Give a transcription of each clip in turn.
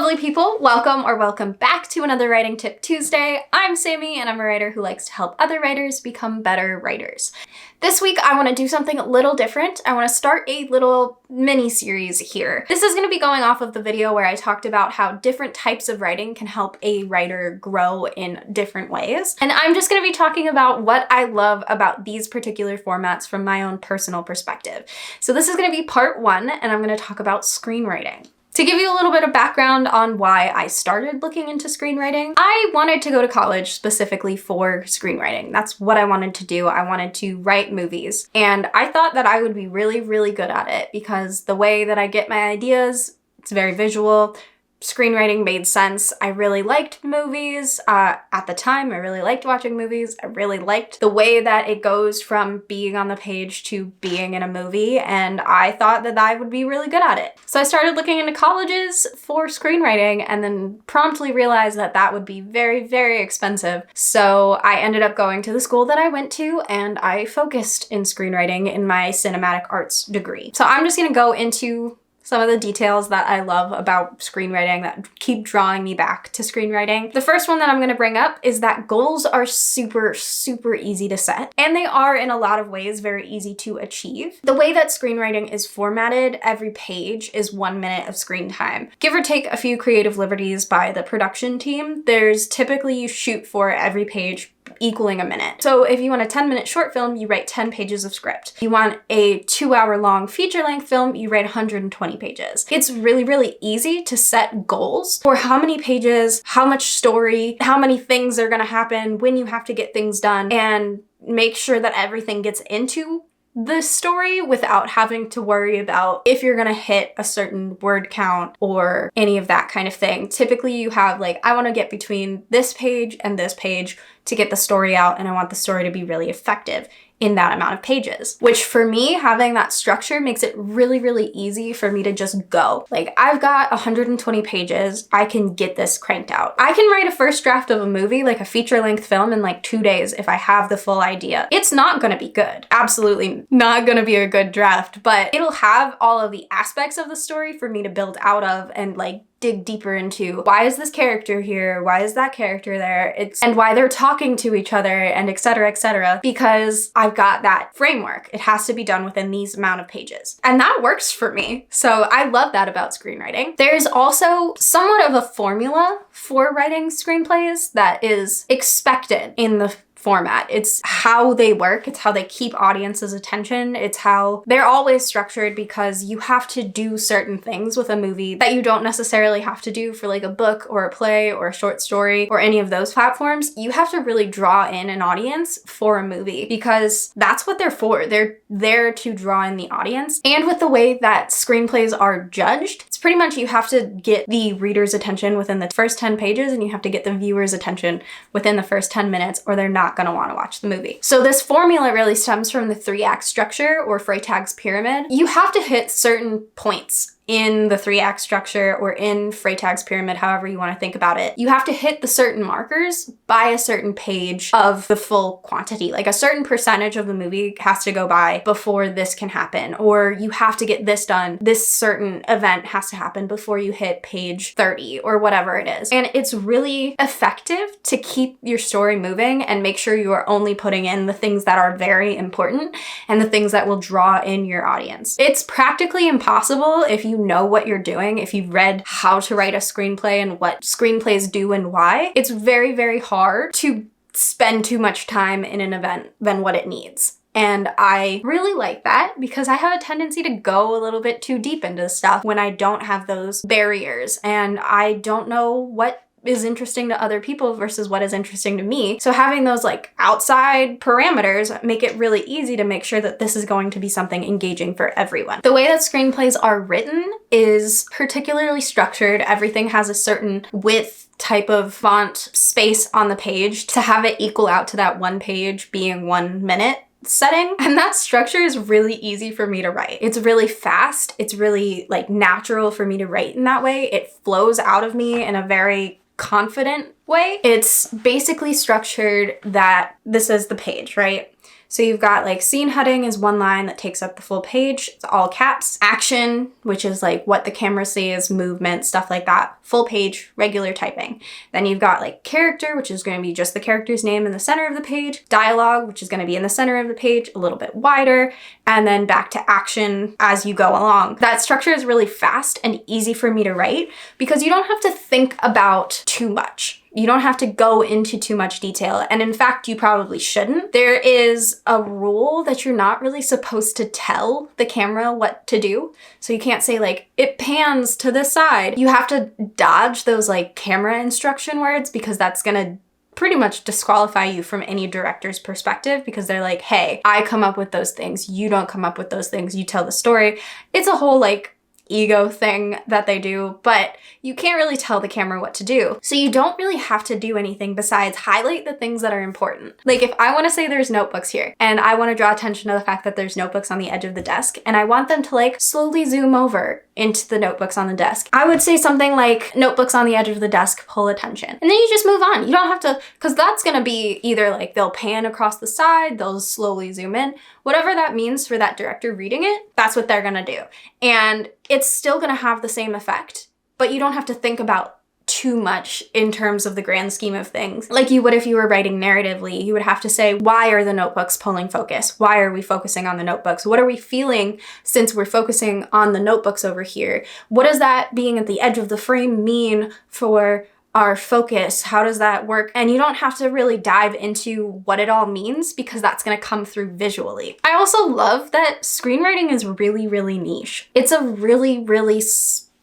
Lovely people, welcome back to another Writing Tip Tuesday. I'm Sammy and I'm a writer who likes to help other writers become better writers. This week I want to do something a little different. I want to start a little mini-series here. This is going to be going off of the video where I talked about how different types of writing can help a writer grow in different ways. And I'm just going to be talking about what I love about these particular formats from my own personal perspective. So this is going to be part one, and I'm going to talk about screenwriting. To give you a little bit of background on why I started looking into screenwriting, I wanted to go to college specifically for screenwriting. That's what I wanted to do. I wanted to write movies. And I thought that I would be really, really good at it because the way that I get my ideas, it's very visual. Screenwriting made sense. I really liked movies. At the time, I really liked watching movies. I really liked the way that it goes from being on the page to being in a movie, and I thought that I would be really good at it. So I started looking into colleges for screenwriting and then promptly realized that that would be very, very expensive. So I ended up going to the school that I went to and I focused in screenwriting in my cinematic arts degree. So I'm just gonna go into some of the details that I love about screenwriting that keep drawing me back to screenwriting. The first one that I'm gonna bring up is that goals are super, super easy to set, and they are in a lot of ways very easy to achieve. The way that screenwriting is formatted, every page is 1 minute of screen time. Give or take a few creative liberties by the production team, there's typically you shoot for every page equaling a minute. So if you want a 10-minute short film, you write 10 pages of script. If you want a 2-hour-long feature-length film, you write 120 pages. It's really, really easy to set goals for how many pages, how much story, how many things are gonna happen, when you have to get things done, and make sure that everything gets into the story without having to worry about if you're gonna hit a certain word count or any of that kind of thing. Typically you have like, I wanna get between this page and this page to get the story out, and I want the story to be really effective in that amount of pages. Which for me, having that structure makes it really, really easy for me to just go. Like, I've got 120 pages, I can get this cranked out. I can write a first draft of a movie, like a feature-length film, in like 2 days if I have the full idea. It's not gonna be good. Absolutely not gonna be a good draft, but it'll have all of the aspects of the story for me to build out of and like dig deeper into. Why is this character here? Why is that character there? And why they're talking to each other, and etc., because I've got that framework. It has to be done within these amount of pages. And that works for me. So I love that about screenwriting. There's also somewhat of a formula for writing screenplays that is expected in the format. It's how they work. It's how they keep audiences' attention. It's how they're always structured, because you have to do certain things with a movie that you don't necessarily have to do for like a book or a play or a short story or any of those platforms. You have to really draw in an audience for a movie because that's what they're for. They're there to draw in the audience. And with the way that screenplays are judged, it's pretty much you have to get the reader's attention within the first 10 pages and you have to get the viewer's attention within the first 10 minutes or they're not going to want to watch the movie. So this formula really stems from the 3-act structure or Freytag's pyramid. You have to hit certain points in the 3-act structure or in Freytag's pyramid, however you want to think about it. You have to hit the certain markers by a certain page of the full quantity. Like a certain percentage of the movie has to go by before this can happen, or you have to get this done. This certain event has to happen before you hit page 30 or whatever it is. And it's really effective to keep your story moving and make sure you are only putting in the things that are very important and the things that will draw in your audience. It's practically impossible if you know what you're doing, if you've read how to write a screenplay and what screenplays do and why. It's very, very hard to spend too much time in an event than what it needs. And I really like that because I have a tendency to go a little bit too deep into stuff when I don't have those barriers and I don't know what is interesting to other people versus what is interesting to me. So having those like outside parameters make it really easy to make sure that this is going to be something engaging for everyone. The way that screenplays are written is particularly structured. Everything has a certain width, type of font, space on the page to have it equal out to that one page being 1 minute setting. And that structure is really easy for me to write. It's really fast. It's really like natural for me to write in that way. It flows out of me in a very confident way. It's basically structured that this is the page, right? So you've got like scene heading is one line that takes up the full page. It's all caps. Action, which is like what the camera sees, movement, stuff like that. Full page, regular typing. Then you've got like character, which is going to be just the character's name in the center of the page. Dialogue, which is going to be in the center of the page, a little bit wider. And then back to action as you go along. That structure is really fast and easy for me to write because you don't have to think about too much. You don't have to go into too much detail. And in fact, you probably shouldn't. There is a rule that you're not really supposed to tell the camera what to do. So you can't say like, it pans to the side. You have to dodge those like camera instruction words because that's gonna pretty much disqualify you from any director's perspective because they're like, hey, I come up with those things. You don't come up with those things. You tell the story. It's a whole like ego thing that they do, but you can't really tell the camera what to do. So you don't really have to do anything besides highlight the things that are important. Like if I want to say there's notebooks here and I want to draw attention to the fact that there's notebooks on the edge of the desk and I want them to like slowly zoom over into the notebooks on the desk, I would say something like notebooks on the edge of the desk, pull attention. And then you just move on. You don't have to, because that's going to be either like they'll pan across the side, they'll slowly zoom in, whatever that means for that director reading it, that's what they're going to do. And it's still going to have the same effect, but you don't have to think about too much in terms of the grand scheme of things. Like you would if you were writing narratively, you would have to say, why are the notebooks pulling focus? Why are we focusing on the notebooks? What are we feeling since we're focusing on the notebooks over here? What does that being at the edge of the frame mean for our focus? How does that work? And you don't have to really dive into what it all means because that's going to come through visually. I also love that screenwriting is really, really niche. It's a really, really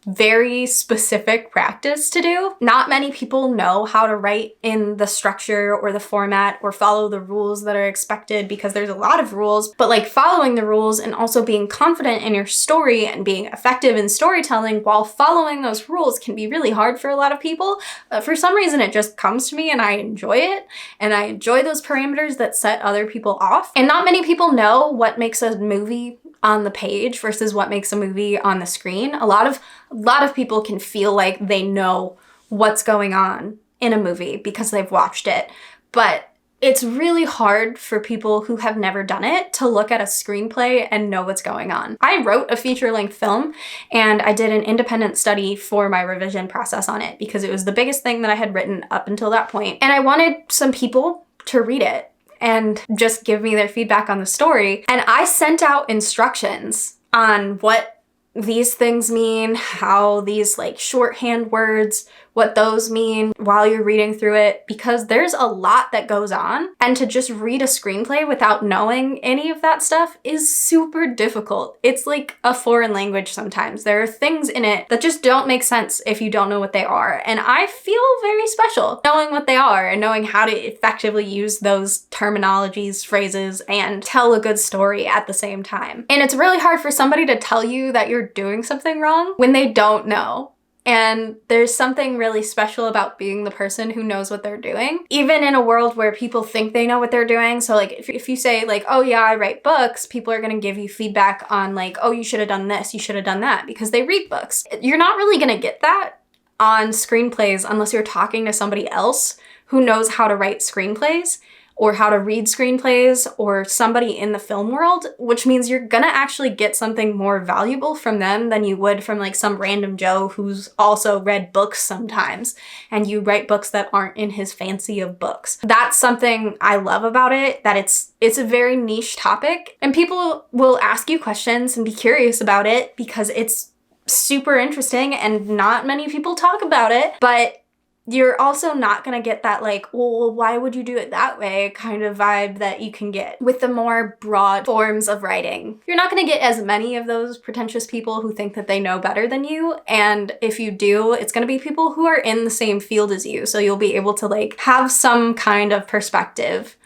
very specific practice to do. Not many people know how to write in the structure or the format or follow the rules that are expected because there's a lot of rules, but like following the rules and also being confident in your story and being effective in storytelling while following those rules can be really hard for a lot of people. For some reason, it just comes to me and I enjoy it. And I enjoy those parameters that set other people off. And not many people know what makes a movie on the page versus what makes a movie on the screen. A lot of people can feel like they know what's going on in a movie because they've watched it, but it's really hard for people who have never done it to look at a screenplay and know what's going on. I wrote a feature-length film and I did an independent study for my revision process on it because it was the biggest thing that I had written up until that point. And I wanted some people to read it and just give me their feedback on the story. And I sent out instructions on what these things mean, how these like shorthand words, what those mean while you're reading through it, because there's a lot that goes on. And to just read a screenplay without knowing any of that stuff is super difficult. It's like a foreign language sometimes. There are things in it that just don't make sense if you don't know what they are. And I feel very special knowing what they are and knowing how to effectively use those terminologies, phrases, and tell a good story at the same time. And it's really hard for somebody to tell you that you're doing something wrong when they don't know. And there's something really special about being the person who knows what they're doing, even in a world where people think they know what they're doing. So like if you say like, oh yeah, I write books, people are going to give you feedback on like, oh, you should have done this, you should have done that, because they read books. You're not really going to get that on screenplays unless you're talking to somebody else who knows how to write screenplays or how to read screenplays, or somebody in the film world, which means you're gonna actually get something more valuable from them than you would from like some random Joe who's also read books sometimes, and you write books that aren't in his fancy of books. That's something I love about it, that it's a very niche topic, and people will ask you questions and be curious about it because it's super interesting and not many people talk about it, but you're also not going to get that like, well, why would you do it that way kind of vibe that you can get with the more broad forms of writing. You're not going to get as many of those pretentious people who think that they know better than you. And if you do, it's going to be people who are in the same field as you. So you'll be able to like have some kind of perspective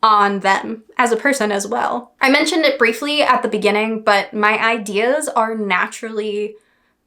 on them as a person as well. I mentioned it briefly at the beginning, but my ideas are naturally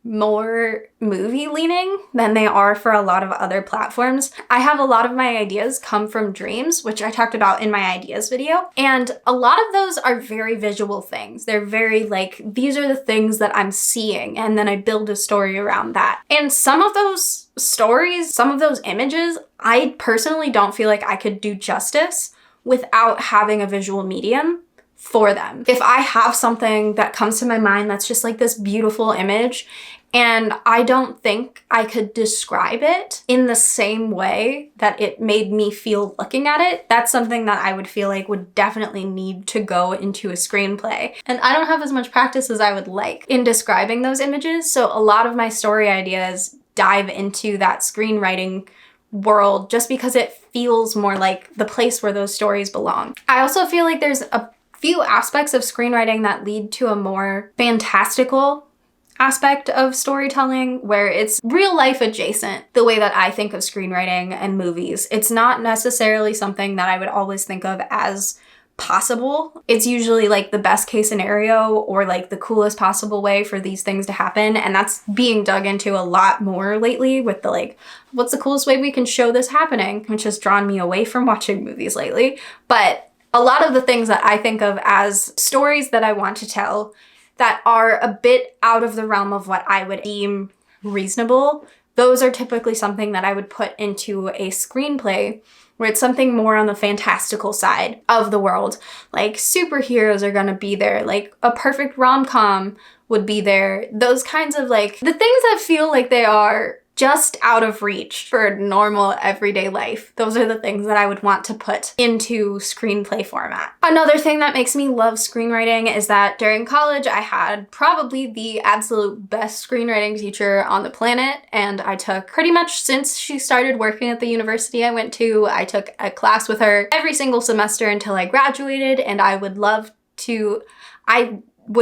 more movie leaning than they are for a lot of other platforms. I have a lot of my ideas come from dreams, which I talked about in my ideas video. And a lot of those are very visual things. They're very like, these are the things that I'm seeing. And then I build a story around that. And some of those stories, some of those images, I personally don't feel like I could do justice without having a visual medium for them. If I have something that comes to my mind that's just like this beautiful image, and I don't think I could describe it in the same way that it made me feel looking at it, that's something that I would feel like would definitely need to go into a screenplay. And I don't have as much practice as I would like in describing those images, so a lot of my story ideas dive into that screenwriting world just because it feels more like the place where those stories belong. I also feel like there's a few aspects of screenwriting that lead to a more fantastical aspect of storytelling where it's real life adjacent, the way that I think of screenwriting and movies. It's not necessarily something that I would always think of as possible. It's usually like the best case scenario or like the coolest possible way for these things to happen. And that's being dug into a lot more lately with the like, what's the coolest way we can show this happening? Which has drawn me away from watching movies lately. But a lot of the things that I think of as stories that I want to tell that are a bit out of the realm of what I would deem reasonable, those are typically something that I would put into a screenplay where it's something more on the fantastical side of the world. Like superheroes are gonna be there, like a perfect rom-com would be there. Those kinds of like, the things that feel like they are just out of reach for normal everyday life. Those are the things that I would want to put into screenplay format. Another thing that makes me love screenwriting is that during college, I had probably the absolute best screenwriting teacher on the planet. And I took pretty much since she started working at the university I went to, I took a class with her every single semester until I graduated. And I would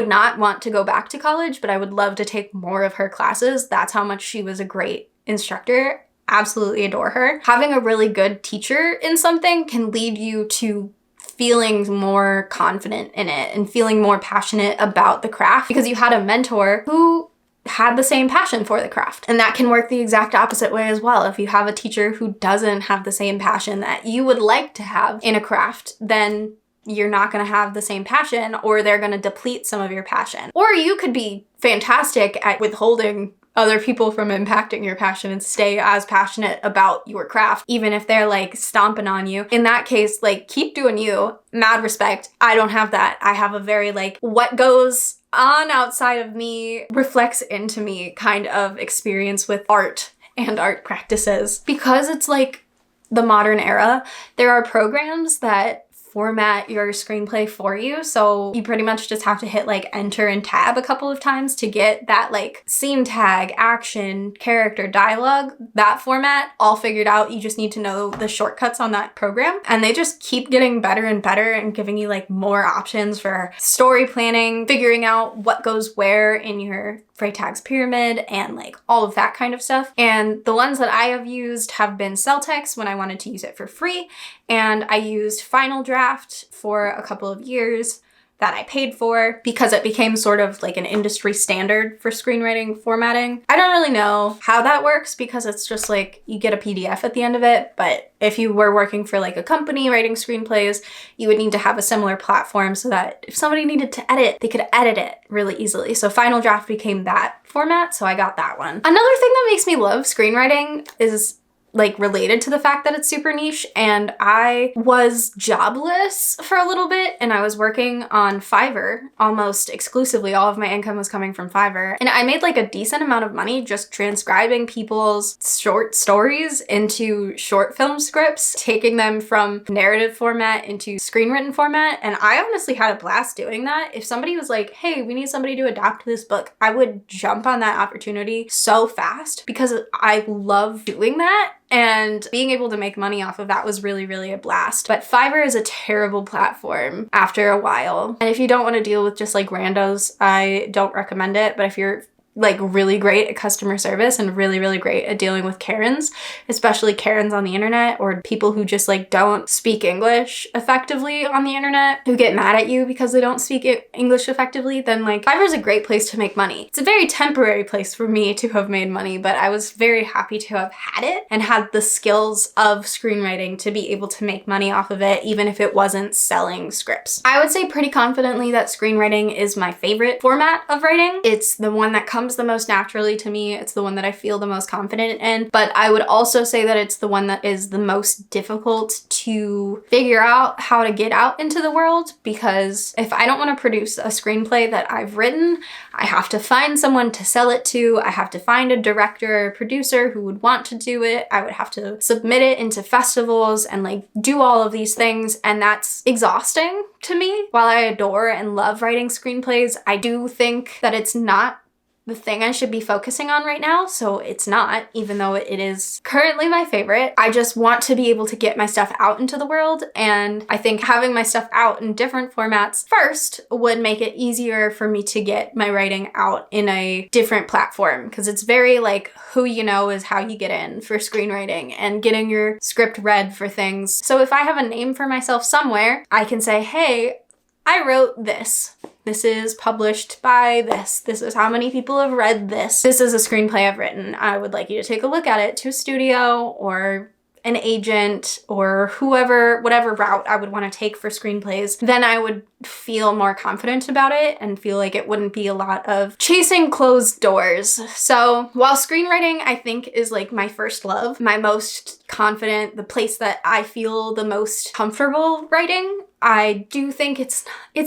not want to go back to college, but I would love to take more of her classes. That's how much she was a great instructor. Absolutely adore her. Having a really good teacher in something can lead you to feeling more confident in it and feeling more passionate about the craft because you had a mentor who had the same passion for the craft. And that can work the exact opposite way as well. If you have a teacher who doesn't have the same passion that you would like to have in a craft, then you're not going to have the same passion, or they're going to deplete some of your passion. Or you could be fantastic at withholding other people from impacting your passion and stay as passionate about your craft, even if they're like stomping on you. In that case, like keep doing you, mad respect. I don't have that. I have a very like what goes on outside of me reflects into me kind of experience with art and art practices. Because it's like the modern era, there are programs that format your screenplay for you. So you pretty much just have to hit like enter and tab a couple of times to get that like scene tag, action, character, dialogue, that format all figured out. You just need to know the shortcuts on that program. And they just keep getting better and better and giving you like more options for story planning, figuring out what goes where in your Freytag's pyramid and like all of that kind of stuff. And the ones that I have used have been Celtx when I wanted to use it for free. And I used Final Draft for a couple of years that I paid for because it became sort of like an industry standard for screenwriting formatting. I don't really know how that works because it's just like you get a PDF at the end of it. But if you were working for like a company writing screenplays, you would need to have a similar platform so that if somebody needed to edit, they could edit it really easily. So Final Draft became that format, so I got that one. Another thing that makes me love screenwriting is like related to the fact that it's super niche, and I was jobless for a little bit and I was working on Fiverr almost exclusively. All of my income was coming from Fiverr, and I made like a decent amount of money just transcribing people's short stories into short film scripts, taking them from narrative format into screenwritten format. And I honestly had a blast doing that. If somebody was like, hey, we need somebody to adapt this book, I would jump on that opportunity so fast because I love doing that. And being able to make money off of that was really, really a blast. But Fiverr is a terrible platform after a while. And if you don't want to deal with just like randos, I don't recommend it. But if you're like really great at customer service and really, really great at dealing with Karens, especially Karens on the internet or people who just like don't speak English effectively on the internet, who get mad at you because they don't speak English effectively, then like Fiverr is a great place to make money. It's a very temporary place for me to have made money, but I was very happy to have had it and had the skills of screenwriting to be able to make money off of it, even if it wasn't selling scripts. I would say pretty confidently that screenwriting is my favorite format of writing. It's the one that comes comes the most naturally to me. It's the one that I feel the most confident in, but I would also say that it's the one that is the most difficult to figure out how to get out into the world, because if I don't want to produce a screenplay that I've written, I have to find someone to sell it to. I have to find a director or producer who would want to do it. I would have to submit it into festivals and like do all of these things, and that's exhausting to me. While I adore and love writing screenplays, I do think that it's not the thing I should be focusing on right now, so it's not, even though it is currently my favorite. I just want to be able to get my stuff out into the world, and I think having my stuff out in different formats first would make it easier for me to get my writing out in a different platform, because it's very like who you know is how you get in for screenwriting and getting your script read for things. So if I have a name for myself somewhere, I can say, hey, I wrote this. This is published by this. This is how many people have read this. This is a screenplay I've written. I would like you to take a look at it, to a studio or an agent or whoever, whatever route I would want to take for screenplays. Then I would feel more confident about it and feel like it wouldn't be a lot of chasing closed doors. So while screenwriting, I think, is like my first love, my most confident, the place that I feel the most comfortable writing, I do think it's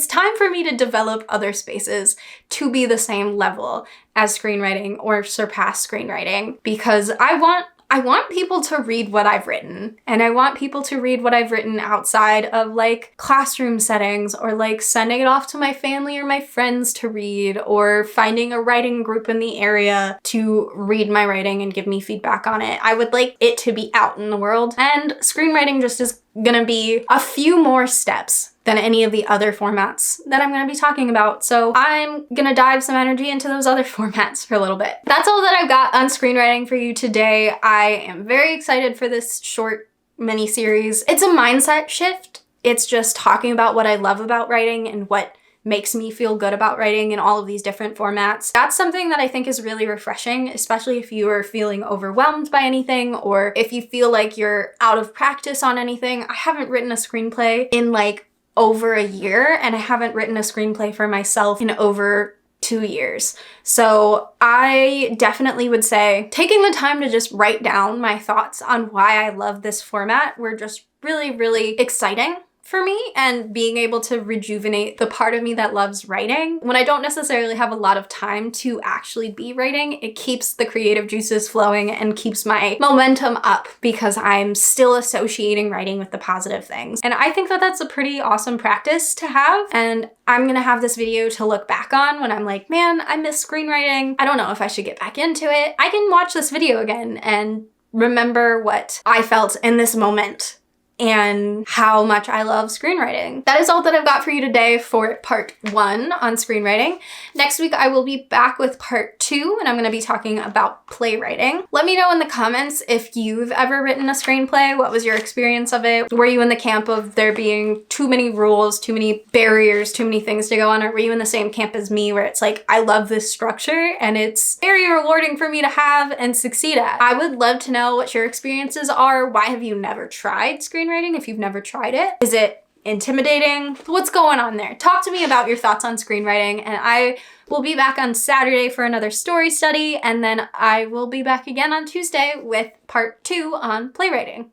time for me to develop other spaces to be the same level as screenwriting or surpass screenwriting, because I want people to read what I've written, and I want people to read what I've written outside of like classroom settings, or like sending it off to my family or my friends to read, or finding a writing group in the area to read my writing and give me feedback on it. I would like it to be out in the world, and screenwriting just is gonna be a few more steps than any of the other formats that I'm gonna be talking about. So I'm gonna dive some energy into those other formats for a little bit. That's all that I've got on screenwriting for you today. I am very excited for this short mini series. It's a mindset shift. It's just talking about what I love about writing and what makes me feel good about writing in all of these different formats. That's something that I think is really refreshing, especially if you are feeling overwhelmed by anything, or if you feel like you're out of practice on anything. I haven't written a screenplay in like over a year, and I haven't written a screenplay for myself in over 2 years. So I definitely would say taking the time to just write down my thoughts on why I love this format were just really, really exciting for me, and being able to rejuvenate the part of me that loves writing. When I don't necessarily have a lot of time to actually be writing, it keeps the creative juices flowing and keeps my momentum up, because I'm still associating writing with the positive things. And I think that that's a pretty awesome practice to have, and I'm gonna have this video to look back on when I'm like, man, I miss screenwriting. I don't know if I should get back into it. I can watch this video again and remember what I felt in this moment and how much I love screenwriting. That is all that I've got for you today for part 1 on screenwriting. Next week, I will be back with part 2, and I'm gonna be talking about playwriting. Let me know in the comments if you've ever written a screenplay. What was your experience of it? Were you in the camp of there being too many rules, too many barriers, too many things to go on? Or were you in the same camp as me where it's like, I love this structure and it's very rewarding for me to have and succeed at? I would love to know what your experiences are. Why have you never tried screenwriting if you've never tried it? Is it intimidating? What's going on there? Talk to me about your thoughts on screenwriting, and I will be back on Saturday for another story study, and then I will be back again on Tuesday with part 2 on playwriting.